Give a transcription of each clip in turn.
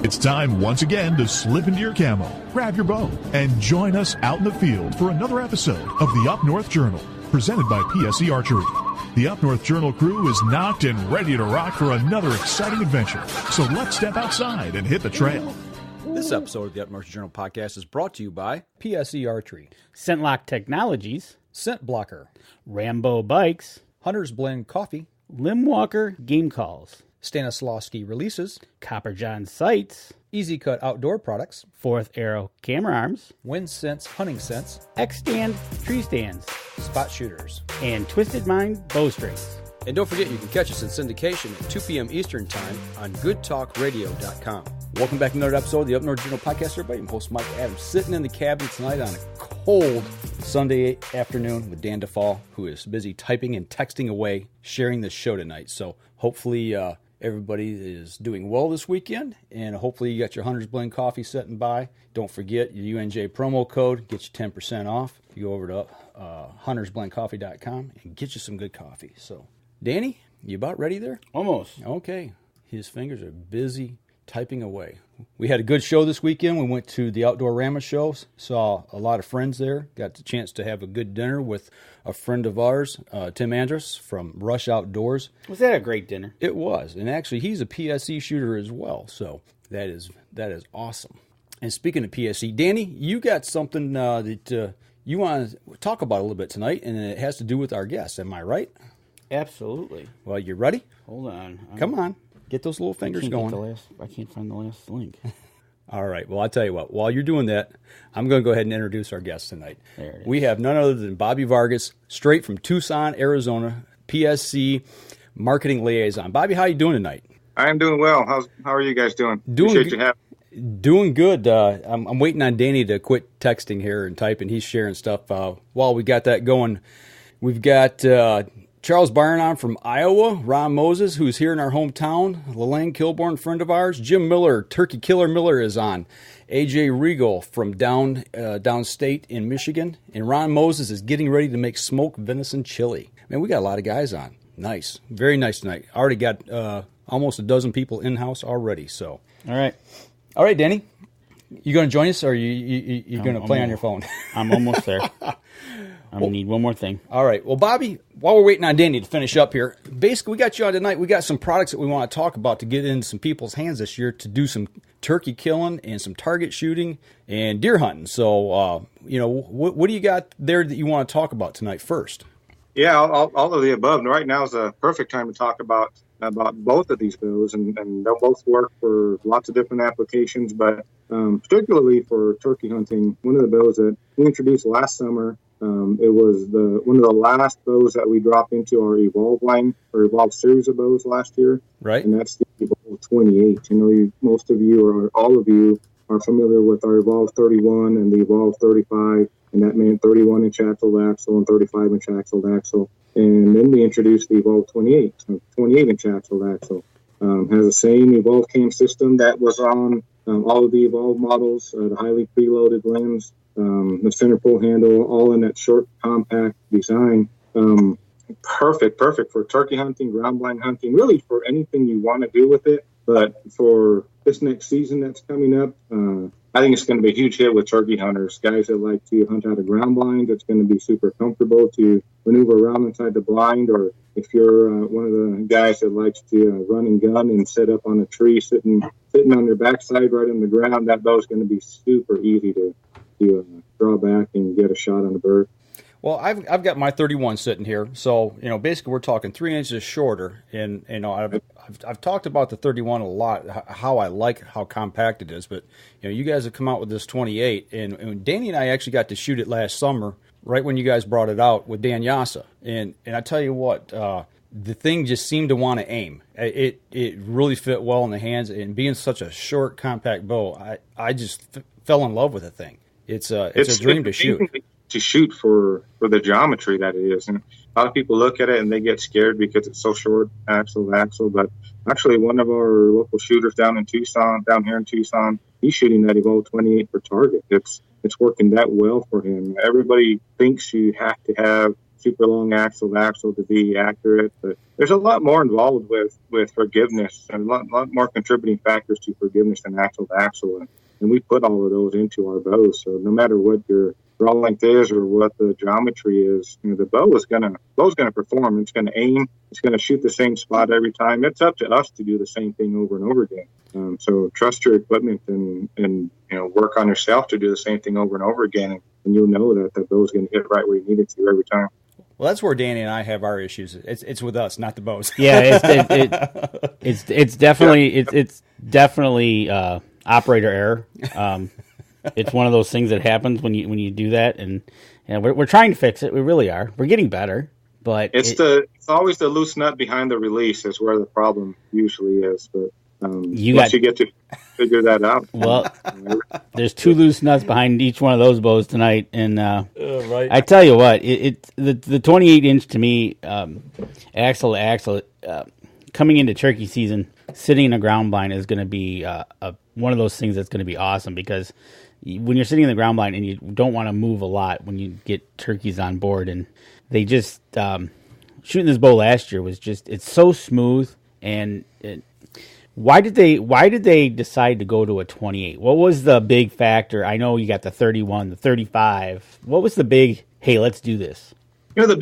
It's time once again to slip into your camo, grab your bow, and join us out in the field for another episode of the Up North Journal, presented by PSE Archery. The Up North Journal crew is knocked and ready to rock for another exciting adventure. So let's step outside and hit the trail. This episode of the Up North Journal podcast is brought to you by PSE Archery, Scentlock Technologies, Scent Blocker, Rambo Bikes, Hunter's Blend Coffee, Limwalker Game Calls, Stanislawski Releases, Copper John Sights, Easy Cut Outdoor Products, Fourth Arrow Camera Arms, Wind Sense Hunting Sense, X-Stand Tree Stands, Spot Shooters, and Twisted Mind Bowstrings. And don't forget you can catch us in syndication at 2 p.m. Eastern Time on goodtalkradio.com. Welcome back to another episode of the Up North Journal podcast, everybody. I'm host Mike Adams, sitting in the cabin tonight on a cold Sunday afternoon with Dan DeFall, who is busy typing and texting away, sharing the show tonight. So hopefully everybody is doing well this weekend, and hopefully you got your Hunter's Blend coffee setting by. Don't forget your UNJ promo code, get you 10% off. You go over to huntersblendcoffee.com and get you some good coffee. So, Danny, you about ready there? Almost. Okay. His fingers are busy typing away. We had a good show this weekend. We went to the Outdoor Rama show, saw a lot of friends there, got the chance to have a good dinner with a friend of ours, Tim Andrus from Rush Outdoors. Was that a great dinner? It was, and actually he's a PSE shooter as well, so that is awesome. And speaking of PSE, Danny, you got something that you want to talk about a little bit tonight, and it has to do with our guests. Am I right? Absolutely. Well, you ready? Hold on. Come on. Get those little fingers going. I can't find the last link. All right. Well, I'll tell you what. While you're doing that, I'm going to go ahead and introduce our guest tonight. There it is. We have none other than Bobby Vargas, straight from Tucson, Arizona, PSC marketing liaison. Bobby, how are you doing tonight? I am doing well. How are you guys doing? Doing good. I'm waiting on Danny to quit texting here and typing. He's sharing stuff. While we got that going, we've got Charles Byron on from Iowa, Ron Moses, who's here in our hometown, Lelaine Kilborn, friend of ours, Jim Miller, Turkey Killer Miller is on, AJ Regal from downstate in Michigan, and Ron Moses is getting ready to make smoked venison chili. Man, we got a lot of guys on. Nice. Very nice tonight. Already got almost a dozen people in-house already. So, All right, Danny, you going to join us, or are you going to play on your phone? I'm almost there. I need one more thing. All right. Well, Bobby, while we're waiting on Danny to finish up here, basically we got you on tonight. We got some products that we want to talk about to get into some people's hands this year to do some turkey killing and some target shooting and deer hunting. So, what do you got there that you want to talk about tonight first? Yeah, all of the above. And right now is a perfect time to talk about both of these bows, and they'll both work for lots of different applications, but particularly for turkey hunting, one of the bows that we introduced last summer, it was one of the last bows that we dropped into our Evovle line, or Evovle series of bows last year. Right. And that's the Evovle 28. I know most of you, or all of you, are familiar with our Evovle 31 and the Evovle 35, and that meant 31-inch axle axle and 35-inch axle axle. And then we introduced the Evovle 28, so 28-inch axle axle. Has the same Evovle cam system that was on all of the Evovle models, the highly preloaded lens, the center pull handle, all in that short, compact design. Perfect for turkey hunting, ground blind hunting, really for anything you want to do with it. But for this next season that's coming up, I think it's going to be a huge hit with turkey hunters, guys that like to hunt out of ground blind. It's going to be super comfortable to maneuver around inside the blind, or if you're one of the guys that likes to run and gun and sit up on a tree, sitting on your backside right on the ground, that bow is going to be super easy to draw back and get a shot on the bird. Well, I've got my 31 sitting here, so basically we're talking 3 inches shorter, and I've talked about the 31 a lot, how I like how compact it is, but you guys have come out with this 28, and Danny and I actually got to shoot it last summer, right when you guys brought it out with Dan Yasa, and I tell you what, the thing just seemed to want to aim. It really fit well in the hands, and being such a short, compact bow, I just fell in love with the thing. It's a dream to shoot. To shoot for the geometry that it is. And a lot of people look at it and they get scared because it's so short, axle, but actually one of our local shooters down here in Tucson, he's shooting that Evovle 28 for target. It's working that well for him. Everybody thinks you have to have super long axle to axle to be accurate. But there's a lot more involved with forgiveness, and a lot more contributing factors to forgiveness than axle to axle. And we put all of those into our bows. So no matter what your draw length is or what the geometry is, the bow is gonna perform. It's gonna aim. It's gonna shoot the same spot every time. It's up to us to do the same thing over and over again. So trust your equipment and work on yourself to do the same thing over and over again, and you'll know that the bow is gonna hit right where you need it to every time. Well, that's where Danny and I have our issues. It's with us, not the bows. Yeah, it's definitely operator error. It's one of those things that happens when you do that, and we're trying to fix it. We really are. We're getting better, but it's always the loose nut behind the release is where the problem usually is. But you get to figure that out. Well, there's 2 loose nuts behind each one of those bows tonight, and right. I tell you what, the 28-inch to me, axle to axle, coming into turkey season, sitting in a ground blind is going to be one of those things that's going to be awesome, because when you're sitting in the ground blind and you don't want to move a lot when you get turkeys on board, and they just shooting this bow last year was just, it's so smooth. And why did they decide to go to a 28? What was the big factor? I know you got the 31, the 35. What was the big, hey, let's do this? The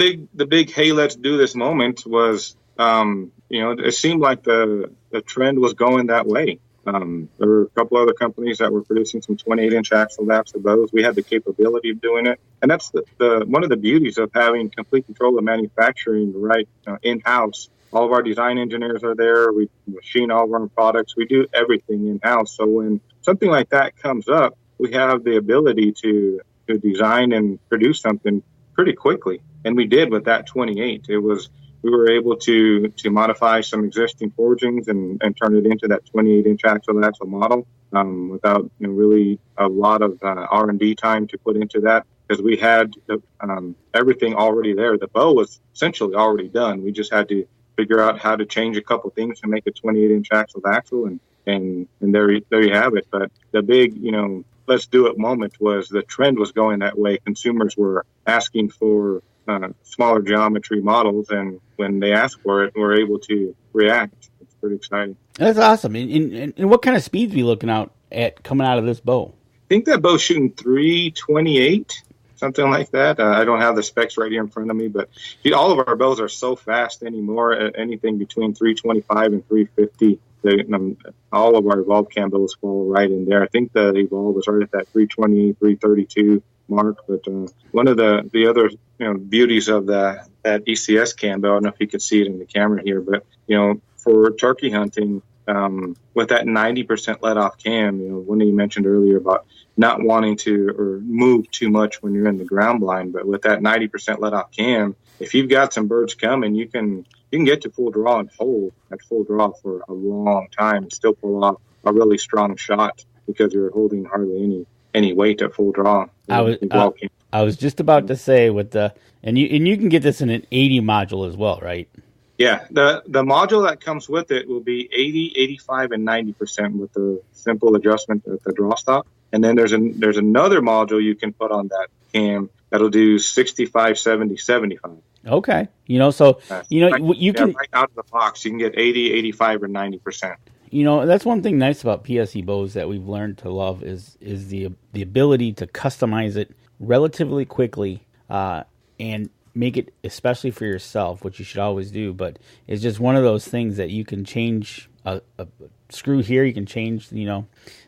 big hey, let's do this moment was it seemed like the trend was going that way. There were a couple other companies that were producing some 28-inch axle laps of bows. We had the capability of doing it, and that's the one of the beauties of having complete control of manufacturing right in-house. All of our design engineers are there. We machine all of our products. We do everything in-house. So when something like that comes up, we have the ability to design and produce something pretty quickly, and we did with that 28. We were able to modify some existing forgings and turn it into that 28-inch axle model without really a lot of R&D time to put into that, because we had everything already there. The bow was essentially already done. We just had to figure out how to change a couple things to make a 28-inch axle, and there you have it. But the big, let's do it moment was the trend was going that way. Consumers were asking for smaller geometry models, and when they ask for it, we're able to react. It's pretty exciting. That's awesome. And what kind of speeds are we looking at coming out of this bow? I think that bow's shooting 328, something like that. I don't have the specs right here in front of me, but all of our bows are so fast anymore. Anything between 325 and 350. All of our Evovle cam bows fall right in there. I think the Evovle was right at that 328, 332 mark. But one of the other beauties of that ECS cam bow, I don't know if you could see it in the camera here, but for turkey hunting, with that 90% let off cam, one that you mentioned earlier about not wanting to or move too much when you're in the ground blind, but with that 90% let off cam, if you've got some birds coming, you can get to full draw and hold at full draw for a long time and still pull off a really strong shot because you're holding hardly any weight at full draw. I was just about to say and you can get this in an 80 module as well, right? Yeah, the module that comes with it will be 80, 85, and 90% with the simple adjustment at the draw stop. And then there's another module you can put on that cam that'll do 65, 70, 75. Okay. You can right out of the box, you can get 80, 85, or 90%. That's one thing nice about PSE bows that we've learned to love is the ability to customize it relatively quickly and make it especially for yourself, which you should always do. But it's just one of those things that you can change a screw here, you can change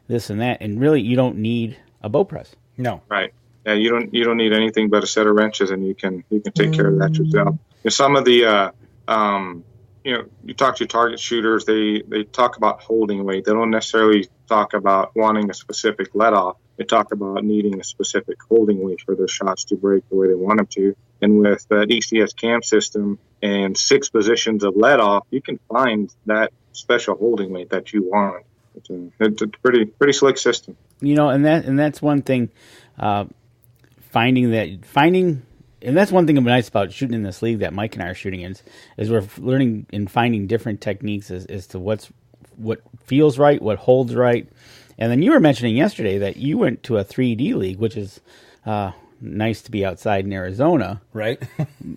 this and that, and really you don't need a bow press. No. Right. Yeah, you don't need anything but a set of wrenches, and you can take care of that yourself. Some of the you talk to target shooters, they talk about holding weight. They don't necessarily talk about wanting a specific let off. They talk about needing a specific holding weight for their shots to break the way they want them to. And with that ECS cam system and 6 positions of let off, you can find that special holding weight that you want. It's a pretty slick system. And that's one thing. And that's one thing nice about shooting in this league that Mike and I are shooting in is we're learning and finding different techniques as to what feels right, what holds right. And then you were mentioning yesterday that you went to a 3D league, which is nice to be outside in Arizona. Right.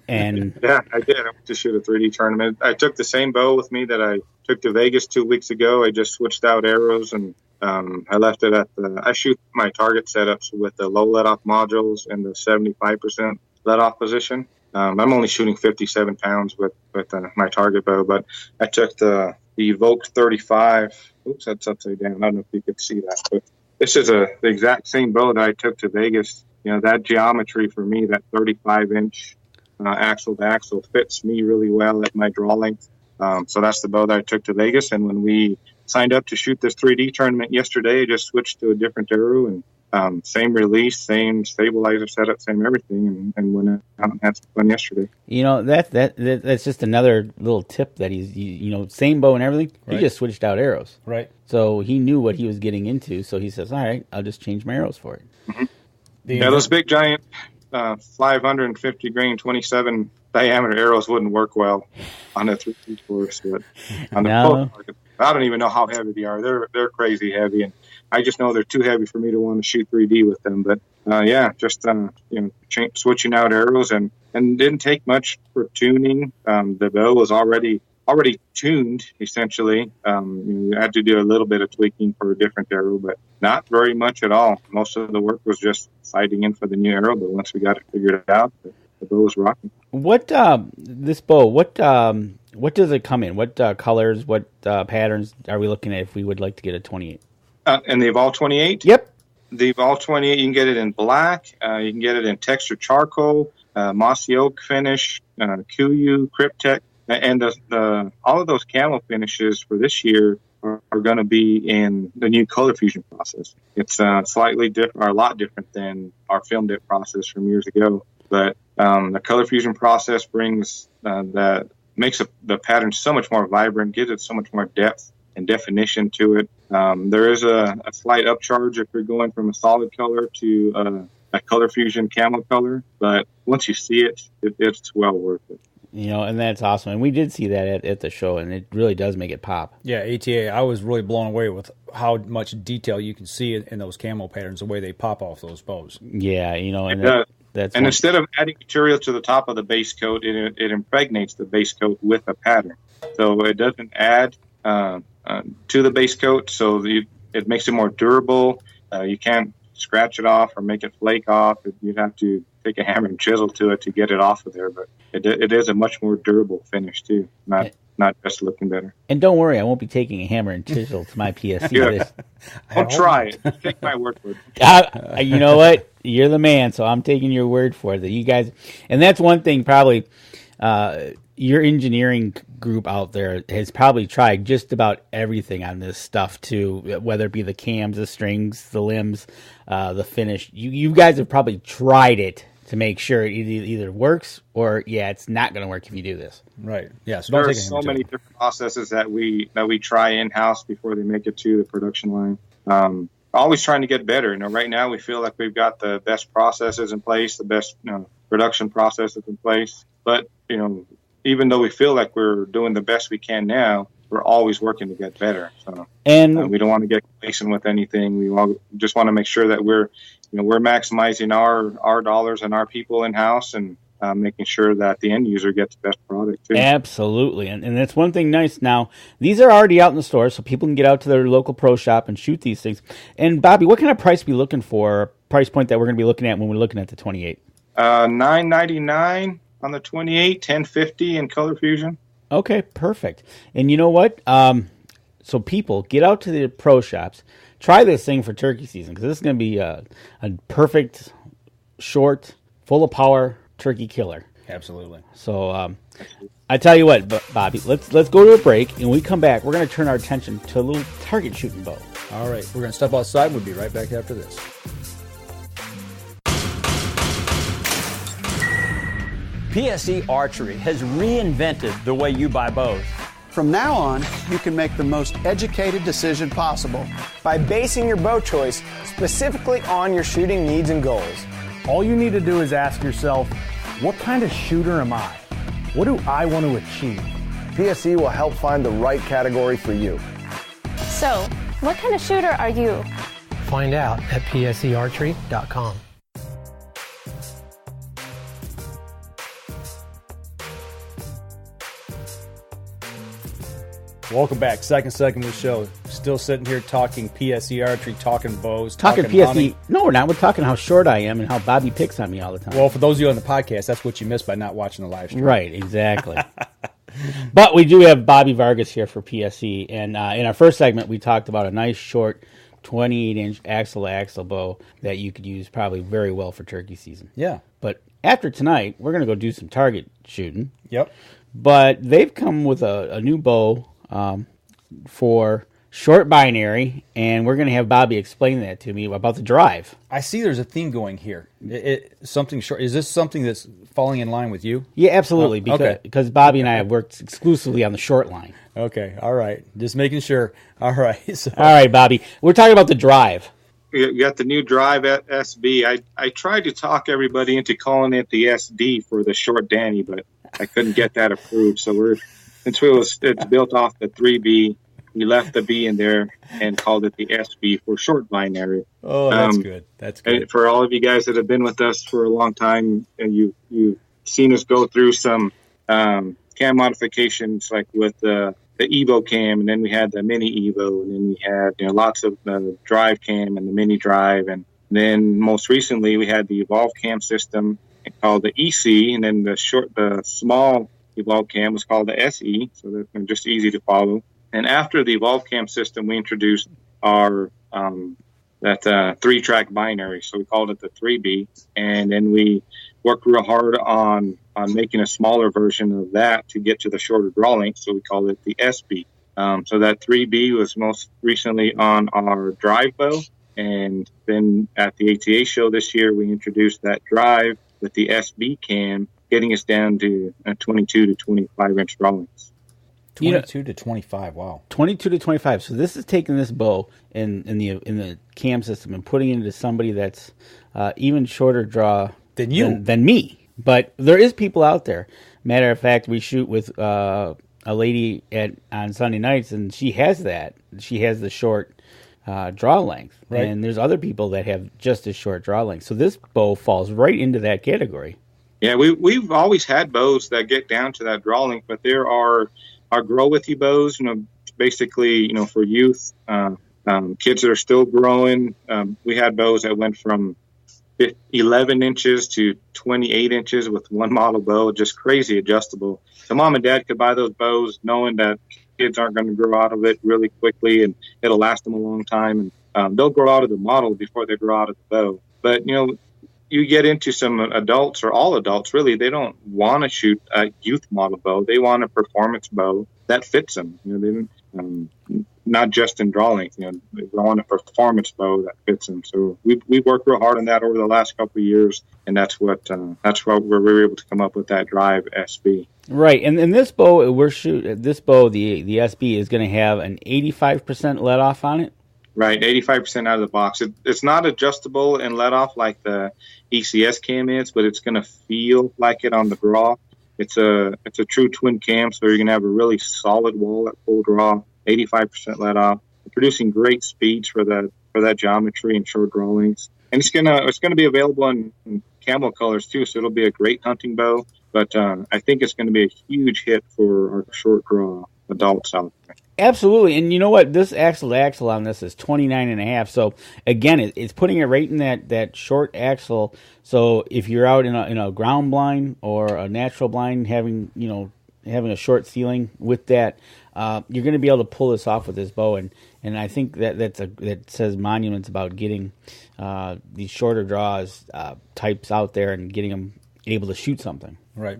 And Yeah, I did. I went to shoot a 3D tournament. I took the same bow with me that I took to Vegas 2 weeks ago. I just switched out arrows, and I left it at I shoot my target setups with the low let-off modules and the 75% let-off position. I'm only shooting 57 pounds with my target bow, but I took the Evoke 35. Oops, that's upside down. I don't know if you could see that, but this is the exact same bow that I took to Vegas. You know, that geometry for me, that 35-inch axle to axle fits me really well at my draw length. So that's the bow that I took to Vegas. And when we signed up to shoot this 3D tournament yesterday, I just switched to a different arrow, and same release, same stabilizer setup, same everything, and went out and had some fun yesterday. you know, that's just another little tip that he's, you know, same bow and everything. Right. He just switched out arrows. Right. So he knew what he was getting into. So he says, all right, I'll just change my arrows for it. Mm-hmm. Yeah, those big giant 550 grain 27 diameter arrows wouldn't work well on a 3D course, but on the No. I don't even know how heavy they are. They're crazy heavy, and I just know they're too heavy for me to want to shoot 3D with them. But just switching out arrows, and didn't take much for tuning. The bow was already tuned essentially. You had to do a little bit of tweaking for a different arrow, but not very much at all. Most of the work was just sighting in for the new arrow. But once we got it figured out, the bow was rocking. What this bow? What does it come in? What colors? What patterns are we looking at if we would like to get a 28? And the Evovle 28? Yep. The Evovle 28, you can get it in black. You can get it in textured charcoal, mossy oak finish, Kuyu, Cryptek, and all of those camo finishes for this year are going to be in the new color fusion process. It's slightly different, or a lot different than our film dip process from years ago. But the color fusion process brings makes the pattern so much more vibrant, gives it so much more depth and definition to it. There is a slight upcharge if you're going from a solid color to a color fusion camo color, but once you see it, it's well worth it. You know, and that's awesome. And we did see that at the show, and it really does make it pop. Yeah, ATA, I was really blown away with how much detail you can see in those camo patterns, the way they pop off those bows. Yeah, you know, and that's and instead of adding material to the top of the base coat, it impregnates the base coat with a pattern. So it doesn't add to the base coat, so it makes it more durable. You can't scratch it off or make it flake off. You'd have to take a hammer and chisel to it to get it off of there, but it is a much more durable finish too, not just looking better. And don't worry, I won't be taking a hammer and chisel to my PSE. Yeah. I'll try it. Take my word for it. You know what? You're the man, so I'm taking your word for it. That you guys, and that's one thing probably your engineering group out there has probably tried just about everything on this stuff too, whether it be the cams, the strings, the limbs, the finish. You guys have probably tried it to make sure it either works or it's not going to work if you do this. Right. Yeah. So there are so many different processes that we try in house before they make it to the production line. Always trying to get better. You know, right now we feel like we've got the best processes in place, the best production processes in place. But even though we feel like we're doing the best we can now, we're always working to get better. So, and we don't want to get complacent with anything. We just want to make sure that we're maximizing our dollars and our people in house, and making sure that the end user gets the best product too. Absolutely, and that's one thing nice. Now these are already out in the store, so people can get out to their local pro shop and shoot these things. And Bobby, what kind of price are we looking for? Price point that we're going to be looking at when we're looking at the 28? $9.99 on the 28, $10.50 in color fusion. Okay, perfect. And you know what? So people, get out to the pro shops. Try this thing for turkey season, because this is going to be a perfect, short, full of power turkey killer. Absolutely. So I tell you what, Bobby, let's go to a break, and when we come back, we're going to turn our attention to a little target shooting bow. All right, we're going to step outside. We'll be right back after this. PSE Archery has reinvented the way you buy bows. From now on, you can make the most educated decision possible by basing your bow choice specifically on your shooting needs and goals. All you need to do is ask yourself, what kind of shooter am I? What do I want to achieve? PSE will help find the right category for you. So, what kind of shooter are you? Find out at PSEArchery.com. Welcome back. Second segment of the show. Still sitting here talking PSE archery, talking bows, Talking talking PSE. hunting. No, we're not. We're talking how short I am and how Bobby picks on me all the time. Well, for those of you on the podcast, that's what you missed by not watching the live stream. Right, exactly. But we do have Bobby Vargas here for PSE. And in our first segment, we talked about a nice short 28-inch axle-to-axle bow that you could use probably very well for turkey season. Yeah. But after tonight, we're going to go do some target shooting. Yep. But they've come with a new bow for short binary, and we're going to have Bobby explain that to me about the drive. I see there's a theme going here. Something short. Is this something that's falling in line with you? Yeah, absolutely. Okay. Because Bobby and I have worked exclusively on the short line. Okay. All right. Just making sure. All right. So. All right, Bobby. We're talking about the drive. You got the new drive at SB. I tried to talk everybody into calling it the SD for the short Danny, but I couldn't get that approved. So it's built off the 3B. We left the B in there and called it the SB for short binary. Oh, that's good. That's good. For all of you guys that have been with us for a long time, and you've seen us go through some cam modifications, like with the Evo cam, and then we had the mini Evo, and then we had lots of drive cam and the mini drive, and then most recently we had the Evovle cam system called the EC, and then the small Evovle cam was called the SE, so they're just easy to follow. And after the Evovle cam system, we introduced our that 3-track binary, so we called it the 3B, and then we worked real hard on making a smaller version of that to get to the shorter draw length, so we called it the SB. So that 3B was most recently on our drive bow, and then at the ATA show this year, we introduced that drive with the SB cam, getting us down to 22 to 25 inch draw lengths. 22 to 25, wow. 22 to 25. So this is taking this bow in the cam system and putting it into somebody that's even shorter draw than you, than me. But there is people out there. Matter of fact, we shoot with a lady on Sunday nights, and she has that. She has the short draw length, right. And there's other people that have just as short draw length. So this bow falls right into that category. Yeah, we've always had bows that get down to that draw length, but there are our grow with you bows, basically, for youth, kids that are still growing. We had bows that went from 11 inches to 28 inches with one model bow, just crazy adjustable. So mom and dad could buy those bows knowing that kids aren't going to grow out of it really quickly and it'll last them a long time. And they'll grow out of the model before they grow out of the bow. But, you get into some adults, or all adults really, they don't want to shoot a youth model bow. They want a performance bow that fits them. Not just in draw length. They want a performance bow that fits them. So we worked real hard on that over the last couple of years, and that's what we were able to come up with that drive SB. Right, and this bow the SB is going to have an 85% let off on it. Right, 85% out of the box. It's not adjustable and let off like the ECS cam is, but it's going to feel like it on the draw. It's a true twin cam, so you're going to have a really solid wall at full draw, 85% let off, producing great speeds for that geometry and short draw lengths. And it's gonna be available in camel colors too, so it'll be a great hunting bow. But I think it's going to be a huge hit for our short draw adults out there. Absolutely, and you know what? This axle-to-axle on this is 29.5. So again, it's putting it right in that short axle. So if you're out in a ground blind or a natural blind, having a short ceiling with that, you're going to be able to pull this off with this bow. And I think that says monuments about getting these shorter draws types out there and getting them able to shoot something. Right.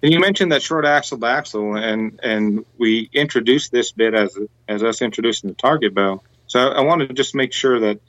And you mentioned that short axle to axle, and we introduced this bit as us introducing the target bow. So I wanted to just make sure that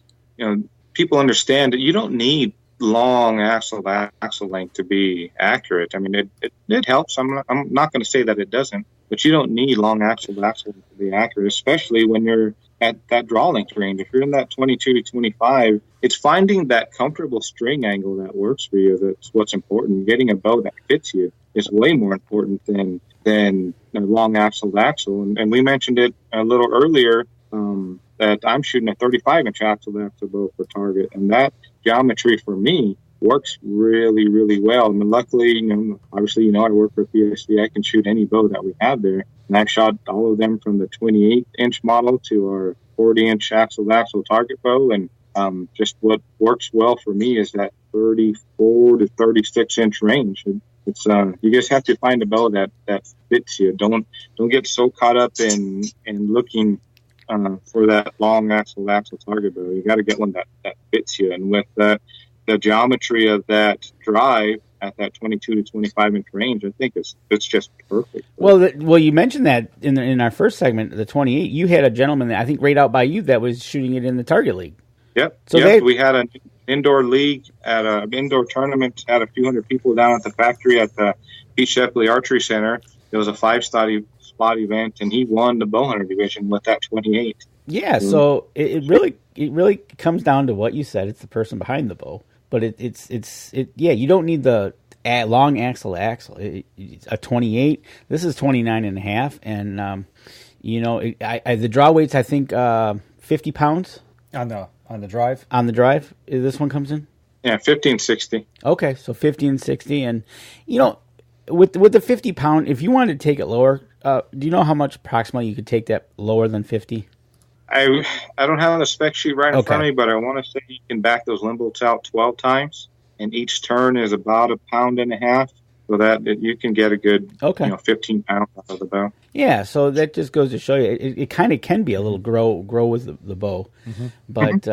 people understand that you don't need long axle to axle length to be accurate. I mean, it helps. I'm not going to say that it doesn't, but you don't need long axle to axle to be accurate, especially when you're at that draw length range. If you're in that 22 to 25, it's finding that comfortable string angle that works for you. That's what's important. Getting a bow that fits you is way more important than a long axle to axle. And we mentioned it a little earlier that I'm shooting a 35-inch axle to axle bow for target, and that geometry for me works really, really well. I mean, luckily, obviously, I work for PSE. I can shoot any bow that we have there. And I've shot all of them from the 28-inch model to our 40-inch axle-to-axle target bow. And just what works well for me is that 34 to 36-inch range. It's you just have to find a bow that fits you. Don't get so caught up in looking for that long axle-to-axle target bow. You got to get one that fits you. And with the geometry of that drive at that 22 to 25-inch range, I think it's just perfect. Well, you mentioned that in our first segment, the 28. You had a gentleman that I think right out by you that was shooting it in the target league. Yep. So we had an indoor league at an indoor tournament. Had a few hundred people down at the factory at the Pete Shepley Archery Center. It was a 5-spot event, and he won the bow hunter division with that 28. Yeah. So it really comes down to what you said. It's the person behind the bow, but yeah. You don't need the long axle to axle. It's a 28. This is 29 and a half, and the draw weight's I think 50 pounds on the drive. On the drive, this one comes in. Yeah, 1560. Okay, so 1560, and with the 50 pound, if you wanted to take it lower, do you know how much approximately you could take that lower than 50? I don't have the spec sheet right in front of me, but I want to say you can back those limb bolts out 12 times, and each turn is about 1.5 pounds, so that you can get a good 15 pounds out of the bow. Yeah, so that just goes to show you it kind of can be a little grow with the bow, but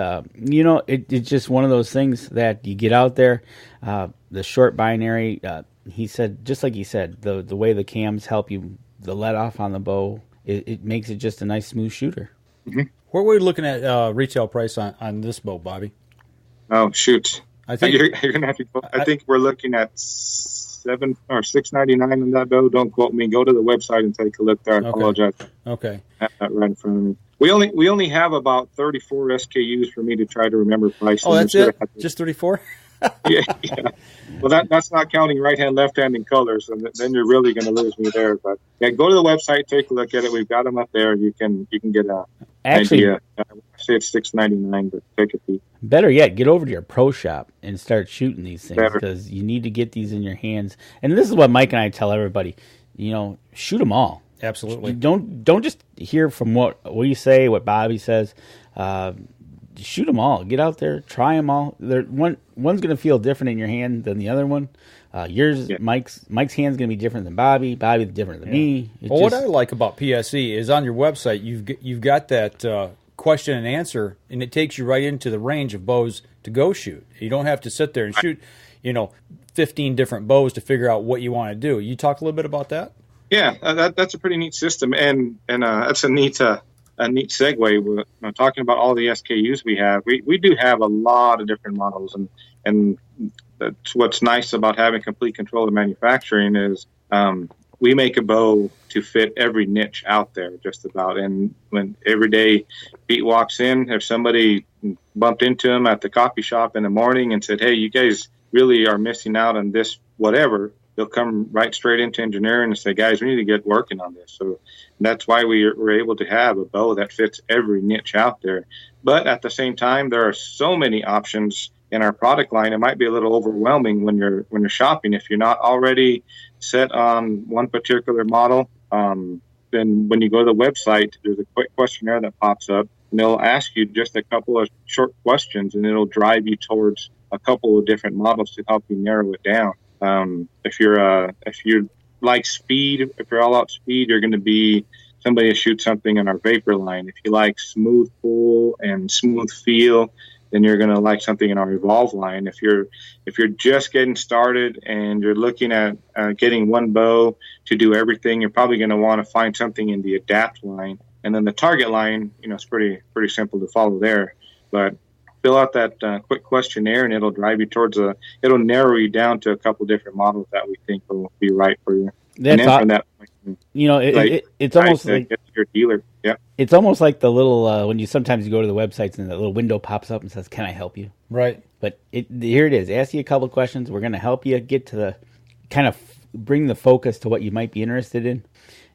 it's just one of those things that you get out there. The short binary, he said, just like he said, the way the cams help you, the let off on the bow, it makes it just a nice smooth shooter. What were we looking at retail price on this bow, Bobby? Oh shoot! I think you're gonna have to. I think we're looking at $7 or $6.99 on that bow. Don't quote me. Go to the website and take a look there. I apologize. Okay. I have that right in front of me. We only have about 34 SKUs for me to try to remember pricing. Oh, that's it? Just 34? yeah. Well, that's not counting right hand, left hand, and colors. And then you're really going to lose me there. But yeah, go to the website, take a look at it. We've got them up there. You can get an idea. I say it's $6.99, but take a peek. Better yet, get over to your pro shop and start shooting these things because you need to get these in your hands. And this is what Mike and I tell everybody: shoot them all. Absolutely. Don't just hear from what you say, what Bobby says. Shoot them all. Get out there, try them all. One's going to feel different in your hand than the other one. Mike's hand's going to be different than Bobby. Bobby's different than me. What I like about PSE is on your website you've got that question and answer, and it takes you right into the range of bows to go shoot. You don't have to sit there and shoot 15 different bows to figure out what you want to do. You talk a little bit about that? Yeah, that's a pretty neat system, and that's a neat segue. We're talking about all the SKUs we have. We do have a lot of different models, and that's what's nice about having complete control of manufacturing is we make a bow to fit every niche out there, just about. And when every day Pete walks in, if somebody bumped into him at the coffee shop in the morning and said, "Hey, you guys really are missing out on this, whatever," they'll come right straight into engineering and say, "Guys, we need to get working on this." So that's why we're able to have a bow that fits every niche out there. But at the same time, there are so many options in our product line. It might be a little overwhelming when you're shopping. If you're not already set on one particular model, then when you go to the website, there's a quick questionnaire that pops up, and they'll ask you just a couple of short questions, and it'll drive you towards a couple of different models to help you narrow it down. If you like speed, if you're all out speed, you're going to be somebody to shoot something in our vapor line. If you like smooth pull and smooth feel, then you're going to like something in our Evovle line. If you're just getting started and you're looking at getting one bow to do everything, you're probably going to want to find something in the Adapt line. And then the Target line, it's pretty simple to follow there. But fill out that quick questionnaire, and it'll drive you towards it'll narrow you down to a couple different models that we think will be right for you. That's from that point, it's almost like your dealer. Yeah, it's almost like the little when you sometimes go to the websites and the little window pops up and says, "Can I help you?" Right. But here it is. Ask you a couple questions. We're going to help you get to the kind of bring the focus to what you might be interested in.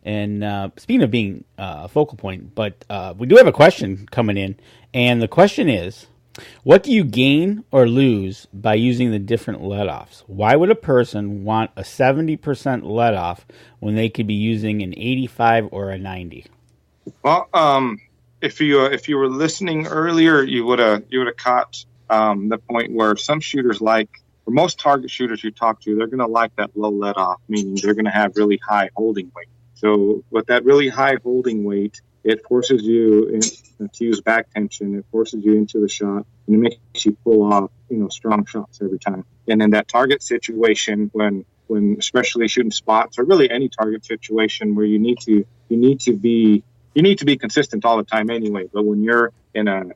And speaking of being a focal point, but we do have a question coming in, and the question is, What do you gain or lose by using the different let-offs? Why would a person want a 70% let-off when they could be using an 85 or a 90? Well, if you were listening earlier, you would have caught the point where some shooters for most target shooters you talk to, they're going to like that low let-off, meaning they're going to have really high holding weight. So with that really high holding weight, it forces you to use back tension. It forces you into the shot, and it makes you pull off, strong shots every time. And in that target situation, when especially shooting spots, or really any target situation where you need to be consistent all the time anyway. But when you're in an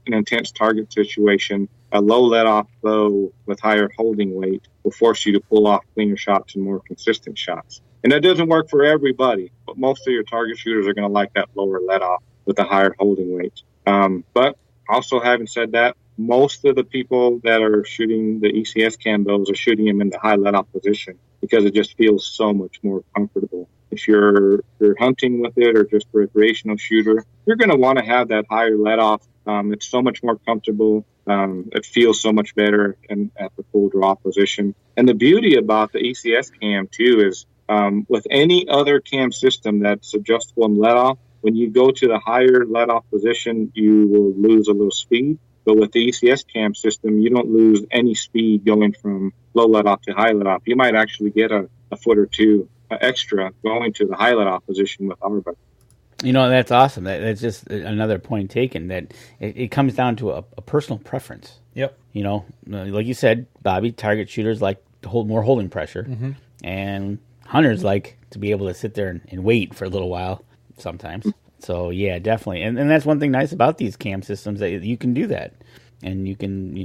intense target situation, a low let-off bow with higher holding weight will force you to pull off cleaner shots and more consistent shots. And that doesn't work for everybody, but most of your target shooters are going to like that lower let-off with a higher holding weight. But also, having said that, most of the people that are shooting the ECS cam bows are shooting them in the high let-off position because it just feels so much more comfortable. If you're hunting with it or just a recreational shooter, you're going to want to have that higher let-off. It's so much more comfortable. It feels so much better at the full draw position. And the beauty about the ECS cam, too, is with any other cam system that's adjustable and let-off, when you go to the higher let-off position, you will lose a little speed. But with the ECS cam system, you don't lose any speed going from low let-off to high let-off. You might actually get a foot or two extra going to the high let-off position with our bow. That's awesome. That's just another point taken, that it comes down to a personal preference. Yep. Like you said, Bobby, target shooters like to hold more holding pressure, and hunters like to be able to sit there and wait for a little while sometimes. So yeah, definitely. And that's one thing nice about these cam systems, that you can do that. And you can,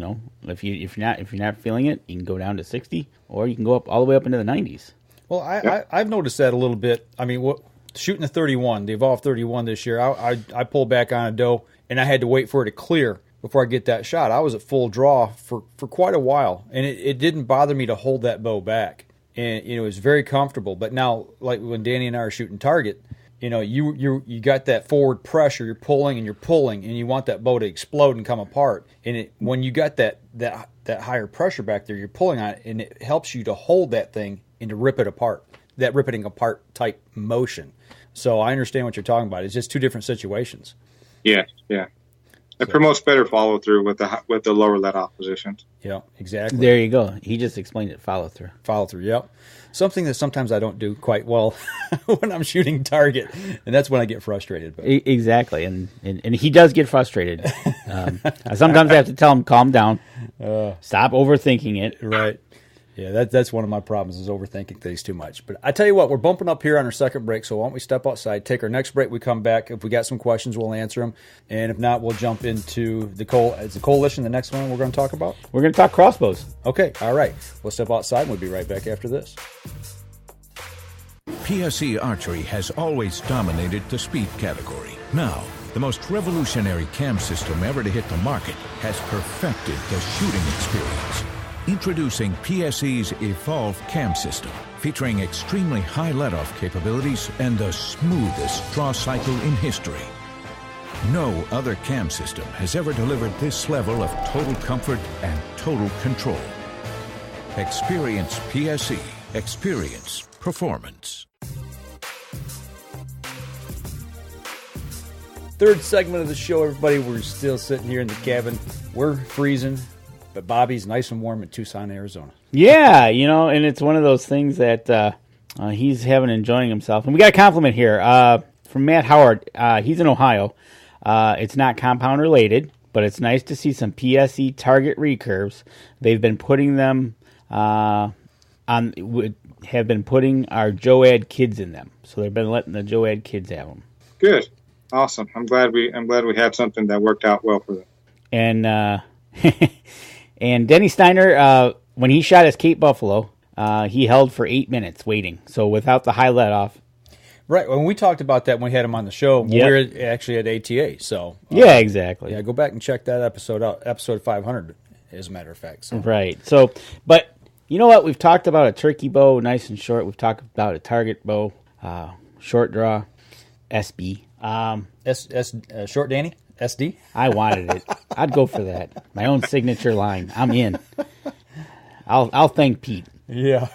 if you're not feeling it, you can go down to 60, or you can go up all the way up into the 90s. Well, I've noticed that a little bit. I mean, shooting the 31, the Evovle 31 this year, I pulled back on a doe, and I had to wait for it to clear before I get that shot. I was at full draw for quite a while, and it didn't bother me to hold that bow back. And, it was very comfortable. But now, like when Danny and I are shooting target, you got that forward pressure. You're pulling, and you want that bow to explode and come apart. And when you got that higher pressure back there, you're pulling on it, and it helps you to hold that thing and to rip it apart. That ripping apart type motion. So I understand what you're talking about. It's just two different situations. Yeah. It promotes better follow through with the lower let-off positions. Yeah, exactly. There you go. He just explained it. Follow through. Yep. Something that sometimes I don't do quite well when I'm shooting target, and that's when I get frustrated. But. Exactly, and he does get frustrated. Sometimes I have to tell him, calm down, stop overthinking it. Right. Yeah, that's one of my problems, is overthinking things too much. But I tell you what, we're bumping up here on our second break, so why don't we step outside, take our next break, we come back. If we got some questions, we'll answer them. And if not, we'll jump into the coalition, the next one we're going to talk about? We're going to talk crossbows. Okay, all right. We'll step outside, and we'll be right back after this. PSE Archery has always dominated the speed category. Now, the most revolutionary cam system ever to hit the market has perfected the shooting experience. Introducing PSE's Evovle cam system, featuring extremely high let-off capabilities and the smoothest draw cycle in history. No other cam system has ever delivered this level of total comfort and total control. Experience PSE. Experience performance. Third segment of the show, everybody. We're still sitting here in the cabin. We're freezing. But Bobby's nice and warm in Tucson, Arizona. Yeah, and it's one of those things that he's enjoying himself. And we got a compliment here from Matt Howard. He's in Ohio. It's not compound related, but it's nice to see some PSE target recurves. They've been putting them have been putting our Joad kids in them. So they've been letting the Joad kids have them. Good, awesome. I'm glad we had something that worked out well for them. And and Denny Steiner, when he shot his Cape Buffalo, he held for 8 minutes waiting. So without the high let off. Right. When we talked about that when we had him on the show, we were actually at ATA. So yeah, exactly. Yeah, go back and check that episode out, episode 500, as a matter of fact. So. Right. So, but you know what? We've talked about a turkey bow, nice and short. We've talked about a target bow, short draw, SB. Short Danny? SD? I wanted it. I'd go for that. My own signature line. I'm in. I'll thank Pete. Yeah.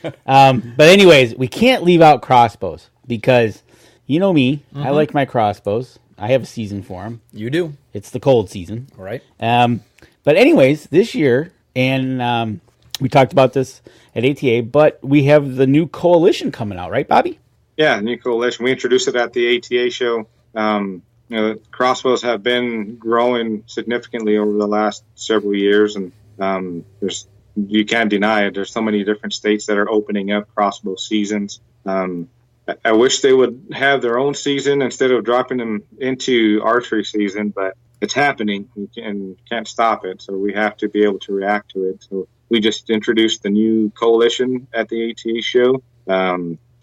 But anyways, we can't leave out crossbows because you know me. I like my crossbows. I have a season for them. You do. It's the cold season. Right. But anyways, this year, and we talked about this at ATA, but we have the new coalition coming out, right, Bobby? Yeah, new coalition. We introduced it at the ATA show. Crossbows have been growing significantly over the last several years, and you can't deny it. There's so many different states that are opening up crossbow seasons. I wish they would have their own season instead of dropping them into archery season, but it's happening and can't stop it. So we have to be able to react to it. So we just introduced the new coalition at the ATA show.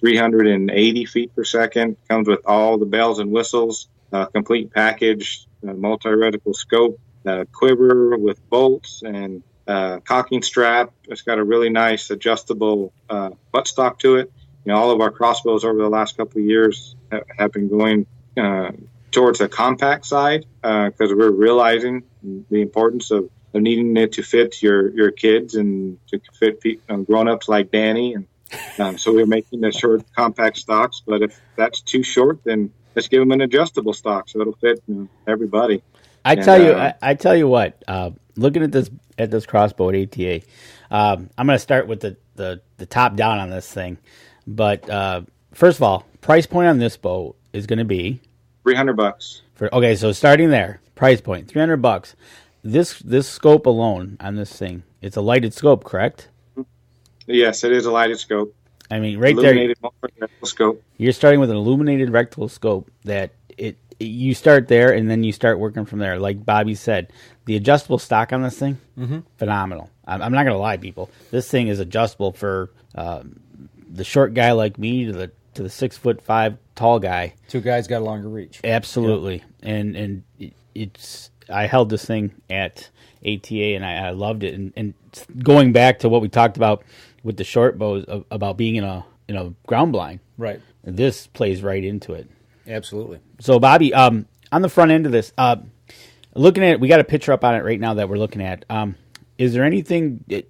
380 feet per second, comes with all the bells and whistles, complete package, multi-reticle scope, quiver with bolts and cocking strap. It's got a really nice adjustable buttstock to it. All of our crossbows over the last couple of years have been going towards the compact side because we're realizing the importance of needing it to fit your kids and to fit grown-ups like Danny. And so we're making the short compact stocks. But if that's too short, then let's give them an adjustable stock so it'll fit everybody. I tell you what. Looking at this crossbow at ATA, I'm going to start with the top down on this thing. But first of all, price point on this bow is going to be $300. Okay, so starting there, price point $300. This scope alone on this thing, it's a lighted scope, correct? Yes, it is a lighted scope. I mean, right illuminated there, scope. You're starting with an illuminated rectangle scope that you start there and then you start working from there. Like Bobby said, the adjustable stock on this thing, phenomenal. I'm not going to lie, people. This thing is adjustable for the short guy like me to the 6'5" tall guy. Two guys got a longer reach. Absolutely, and it's. I held this thing at ATA and I loved it. And going back to what we talked about with the short bows about being in a ground blind, right? This plays right into it. Absolutely. So Bobby, on the front end of this, looking at it, we got a picture up on it right now that we're looking at. Is there anything? What's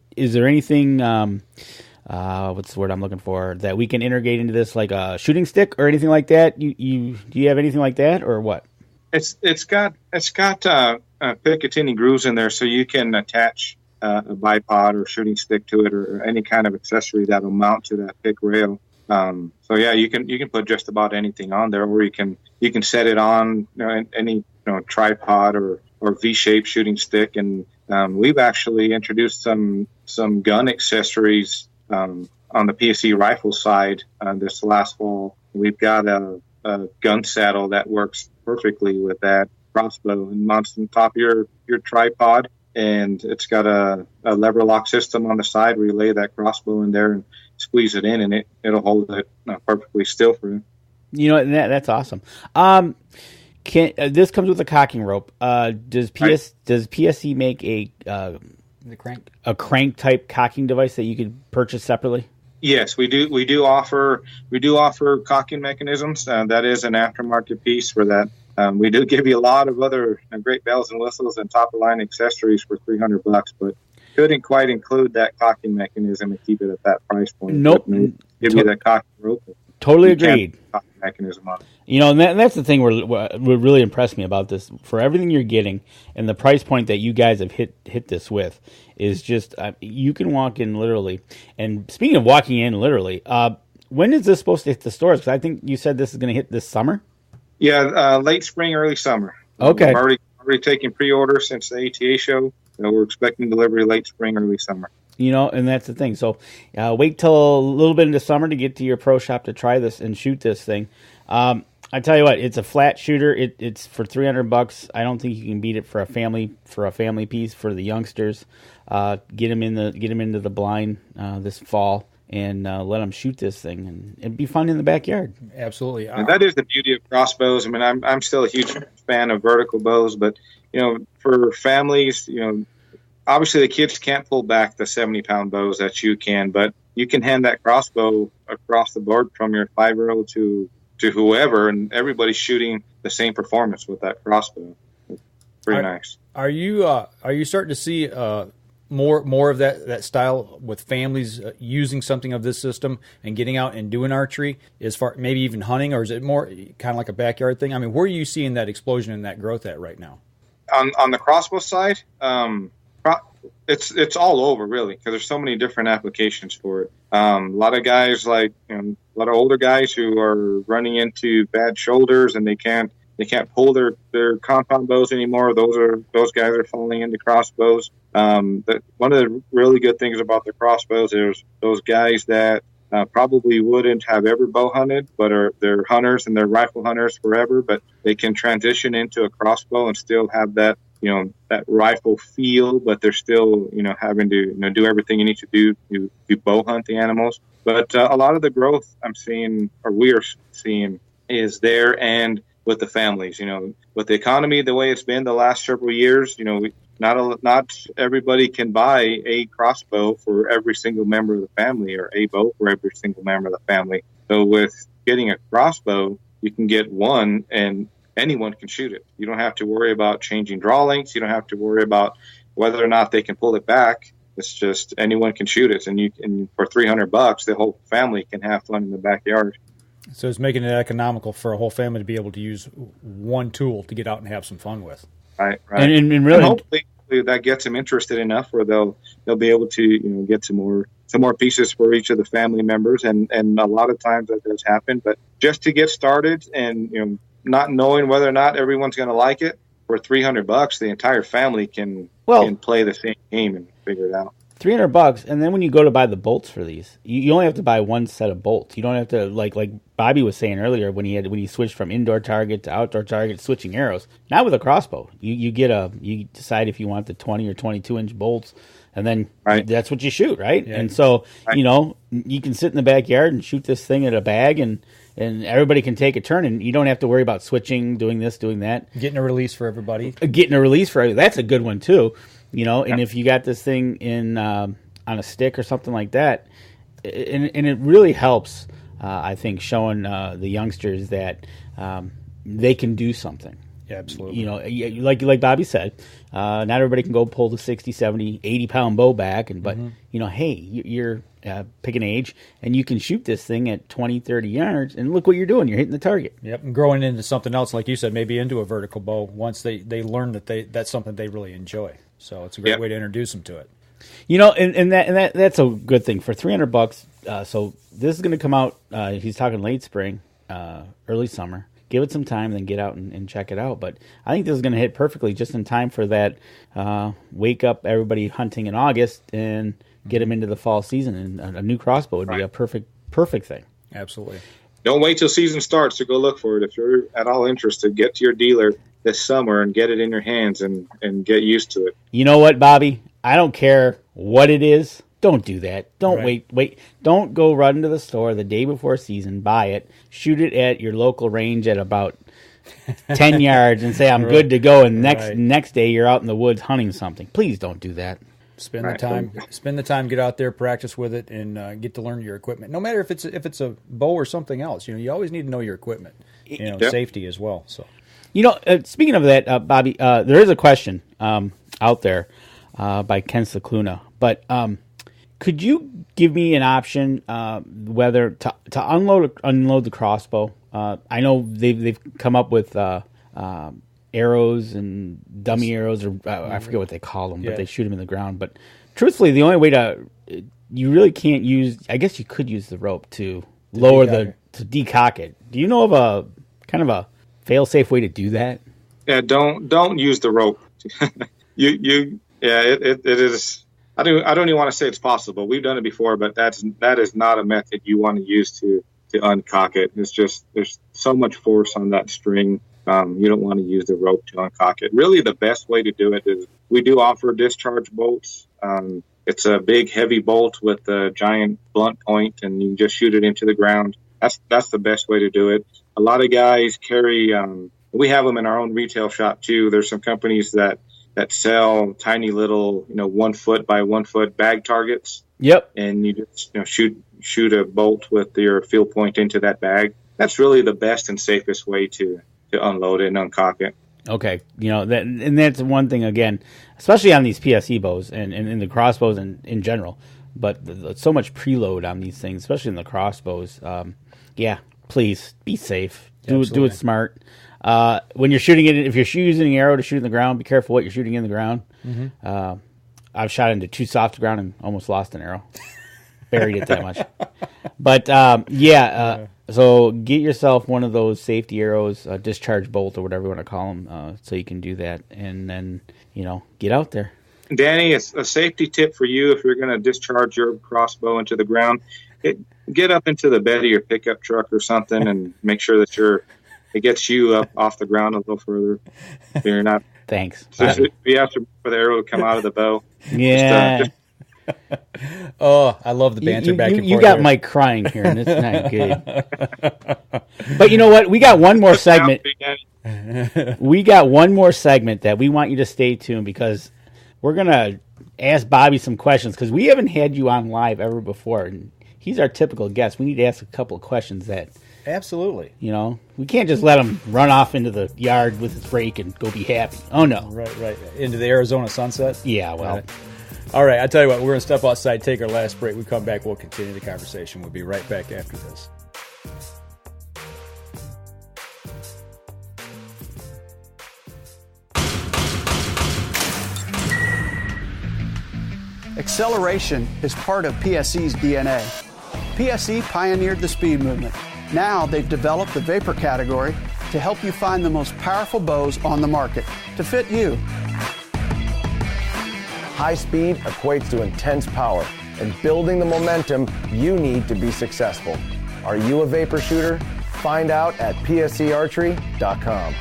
the word I'm looking for that we can integrate into this, like a shooting stick or anything like that? Do you have anything like that or what? It's got Picatinny grooves in there, so you can attach a bipod or shooting stick to it, or any kind of accessory that'll mount to that pick rail. So yeah, you can put just about anything on there, or you can set it on any tripod or V-shaped shooting stick. And we've actually introduced some gun accessories on the PSE rifle side this last fall. We've got a gun saddle that works perfectly with that crossbow and mounts on top of your tripod, and it's got a lever lock system on the side where you lay that crossbow in there and squeeze it in, and it'll hold it perfectly still for you. That's awesome. This comes with a cocking rope. Does PSE make a crank type cocking device that you could purchase separately? Yes, we do. We do offer cocking mechanisms. That is an aftermarket piece for that. We do give you a lot of other great bells and whistles and top of line accessories for $300, but couldn't quite include that cocking mechanism and keep it at that price point. Nope. Give you that cocking rope. Totally agreed. Cocking mechanism on it. And that's the thing what really impressed me about this. For everything you're getting and the price point that you guys have hit this with is just you can walk in literally. And speaking of walking in literally, when is this supposed to hit the stores? Because I think you said this is going to hit this summer. Yeah, late spring, early summer. Okay. We've already taken pre-orders since the ATA show. So we're expecting delivery late spring, early summer. And that's the thing. So wait till a little bit into summer to get to your pro shop to try this and shoot this thing. I tell you what, it's a flat shooter. It's for $300. I don't think you can beat it for a family piece for the youngsters. Get them into the blind this fall and let them shoot this thing, and it'd be fun in the backyard. Absolutely. And that is the beauty of crossbows. I mean, I'm still a huge fan of vertical bows, but for families, obviously the kids can't pull back the 70-pound bows that you can, but you can hand that crossbow across the board from your 5-year-old to whoever, and everybody's shooting the same performance with that crossbow. pretty nice. Are you starting to see more of that style with families using something of this system and getting out and doing archery, as far maybe even hunting, or is it more kind of like a backyard thing? I mean, where are you seeing that explosion and that growth at right now? On the crossbow side, it's all over really, because there's so many different applications for it. A lot of guys, like a lot of older guys who are running into bad shoulders and they can't pull their compound bows anymore. Those guys are falling into crossbows. But one of the really good things about the crossbows is those guys that probably wouldn't have ever bow hunted, but they're hunters and they're rifle hunters forever, but they can transition into a crossbow and still have that, that rifle feel, but they're still, having to, do everything you need to do to bow hunt the animals. But a lot of the growth I'm seeing, or we are seeing, is there, and with the families, with the economy the way it's been the last several years, not everybody can buy a crossbow for every single member of the family, or a bow for every single member of the family. So with getting a crossbow, you can get one and anyone can shoot it. You don't have to worry about changing draw lengths. You don't have to worry about whether or not they can pull it back. It's just anyone can shoot it, and for $300, the whole family can have fun in the backyard. So it's making it economical for a whole family to be able to use one tool to get out and have some fun with. Right. And really, hopefully that gets them interested enough where they'll be able to get some more pieces for each of the family members, and a lot of times that does happen. But just to get started, and not knowing whether or not everyone's going to like it, for $300, the entire family can play the same game and figure it out. $300, and then when you go to buy the bolts for these, you only have to buy one set of bolts. You don't have to, like Bobby was saying earlier, when he switched from indoor target to outdoor target, switching arrows. Now with a crossbow, you decide if you want the 20 or 22-inch bolts, and then that's what you shoot, right? Yeah. And so you can sit in the backyard and shoot this thing at a bag, and everybody can take a turn, and you don't have to worry about switching, doing this, doing that. Getting a release for everybody. That's a good one too. And if you got this thing in on a stick or something like that, and it really helps, I think, showing the youngsters that they can do something. Yeah, absolutely. Like Bobby said, not everybody can go pull the 60, 70, 80-pound bow back, but hey, you're pick an age, and you can shoot this thing at 20, 30 yards, and look what you're doing. You're hitting the target. Yep, and growing into something else, like you said, maybe into a vertical bow once they learn that's something they really enjoy. So it's a great way to introduce them to it. And that's a good thing for $300. So this is going to come out. He's talking late spring, early summer. Give it some time, then get out and check it out. But I think this is going to hit perfectly just in time for that. Wake up everybody hunting in August and get them into the fall season. And a new crossbow would be a perfect thing. Absolutely. Don't wait till season starts to go look for it. If you're at all interested, get to your dealer this summer and get it in your hands and get used to it. You know what, Bobby? I don't care what it is. Don't do that. Don't wait. Don't go run to the store the day before season, buy it, shoot it at your local range at about 10 yards and say, I'm good to go. And next day you're out in the woods hunting something. Please don't do that. Spend the time, get out there, practice with it, and get to learn your equipment. No matter if it's a bow or something else, you always need to know your equipment, safety as well. So, speaking of that, Bobby, there is a question out there by Ken Cicluna, but could you give me an option whether to unload the crossbow? I know they've come up with arrows and dummy arrows, or I forget what they call them, but they shoot them in the ground. But truthfully, the only way you really can't use, I guess you could use the rope to decock it. Do you know of a kind of a fail-safe way to do that? Yeah, don't use the rope. It is. I don't even want to say it's possible. We've done it before, but that is not a method you want to use to uncock it. It's just there's so much force on that string. You don't want to use the rope to uncock it. Really, the best way to do it is we do offer discharge bolts. It's a big, heavy bolt with a giant blunt point, and you just shoot it into the ground. That's the best way to do it. A lot of guys carry. We have them in our own retail shop too. There's some companies that sell tiny little 1 foot by 1 foot bag targets. Yep. And you just shoot a bolt with your field point into that bag. That's really the best and safest way to unload it and uncock it. Okay, that's one thing again, especially on these PSE bows and the crossbows in general. But so much preload on these things, especially in the crossbows. Please be safe. Do it smart. When you're shooting it, if you're using an arrow to shoot in the ground, be careful what you're shooting in the ground. Mm-hmm. I've shot into too soft ground and almost lost an arrow. Buried it that much. But so get yourself one of those safety arrows, discharge bolt or whatever you want to call them, so you can do that, and then get out there. Danny, a safety tip for you if you're going to discharge your crossbow into the ground: get up into the bed of your pickup truck or something, and make sure that it gets you up off the ground a little further. So you're not. Thanks. You have to for the arrow to come out of the bow. Yeah. Oh, I love the banter back and forth. You got Mike crying here, and it's not good. But you know what? We got one more segment. We got one more segment that we want you to stay tuned, because we're going to ask Bobby some questions, because we haven't had you on live ever before. And he's our typical guest. We need to ask a couple of questions that... Absolutely. We can't just let him run off into the yard with his brake and go be happy. Oh, no. Right. Into the Arizona sunset? Yeah, well... All right, I tell you what, we're going to step outside, take our last break. We come back, we'll continue the conversation. We'll be right back after this. Acceleration is part of PSE's DNA. PSE pioneered the speed movement. Now they've developed the vapor category to help you find the most powerful bows on the market to fit you. High speed equates to intense power and building the momentum you need to be successful. Are you a vapor shooter? Find out at PSEArchery.com.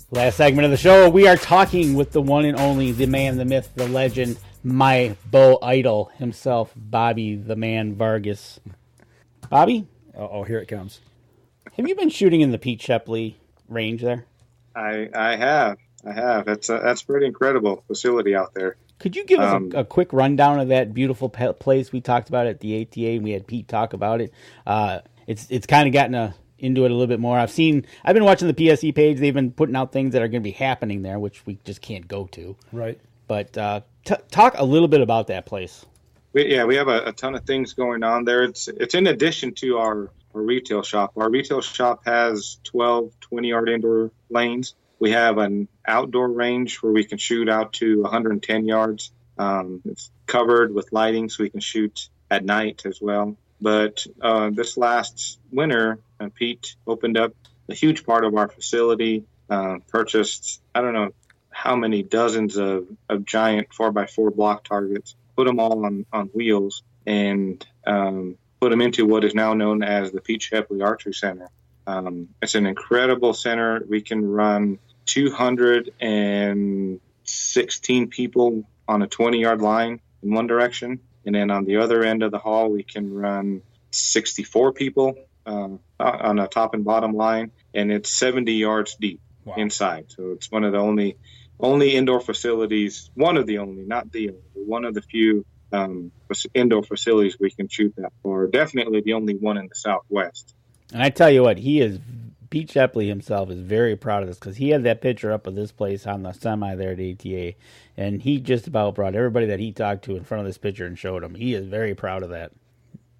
Last segment of the show, we are talking with the one and only, the man, the myth, the legend, my bow idol himself, Bobby the Man Vargas. Bobby? Oh, here it comes. Have you been shooting in the Pete Shepley range there? I have. That's pretty incredible facility out there. Could you give us a quick rundown of that beautiful place we talked about at the ATA, and we had Pete talk about it? It's kind of gotten into it a little bit more. I've been watching the PSE page. They've been putting out things that are going to be happening there, which we just can't go to. Right. But talk a little bit about that place. We have a ton of things going on there. It's in addition to our retail shop. Our retail shop has 12 20-yard indoor lanes. We have an outdoor range where we can shoot out to 110 yards. It's covered with lighting, so we can shoot at night as well. But this last winter, Pete opened up a huge part of our facility, purchased, I don't know how many dozens of giant 4x4 block targets, put them all on wheels, and put them into what is now known as the Pete Shepley Archery Center. It's an incredible center. We can run 216 people on a 20-yard line in one direction. And then on the other end of the hall, we can run 64 people on a top and bottom line. And it's 70 yards deep inside. So it's one of the only indoor facilities, one of the only, not the only, one of the few indoor facilities we can shoot that for. Definitely the only one in the Southwest. And I tell you what, Pete Shepley himself is very proud of this, because he had that picture up of this place on the semi there at ATA, and he just about brought everybody that he talked to in front of this picture and showed them. He is very proud of that.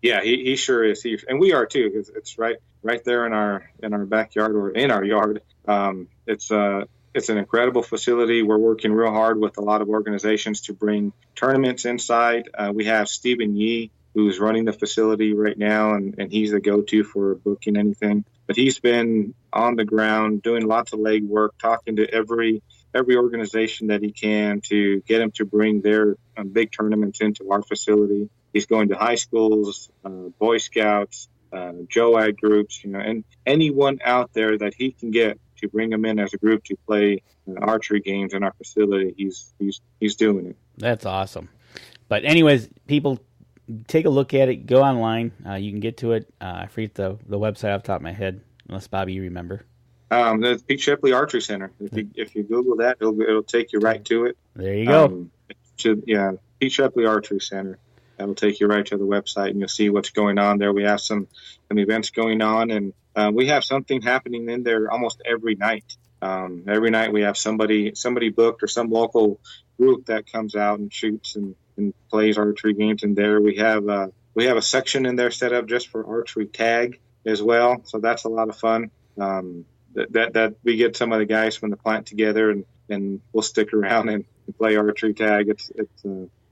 Yeah, he sure is. And we are too, because it's right there in our backyard or in our yard. It's an incredible facility. We're working real hard with a lot of organizations to bring tournaments inside. We have Stephen Yee, who's running the facility right now, and he's the go-to for booking anything. But he's been on the ground doing lots of legwork, talking to every organization that he can to get them to bring their big tournaments into our facility. He's going to high schools, Boy Scouts, JOAG groups, and anyone out there that he can get to bring them in as a group to play archery games in our facility. He's doing it. That's awesome. But anyways, people, take a look at it. Go online. You can get to it. I forget the website off the top of my head, unless Bobby, you remember. The Pete Shepley Archery Center. If you Google that, it'll take you right to it. There you go. Pete Shepley Archery Center. That'll take you right to the website, and you'll see what's going on there. We have some events going on, and we have something happening in there almost every night. Every night we have somebody booked or some local group that comes out and shoots and plays archery games in there. We have a section in there set up just for archery tag as well, so that's a lot of fun. That we get some of the guys from the plant together, and we'll stick around and play archery tag. It's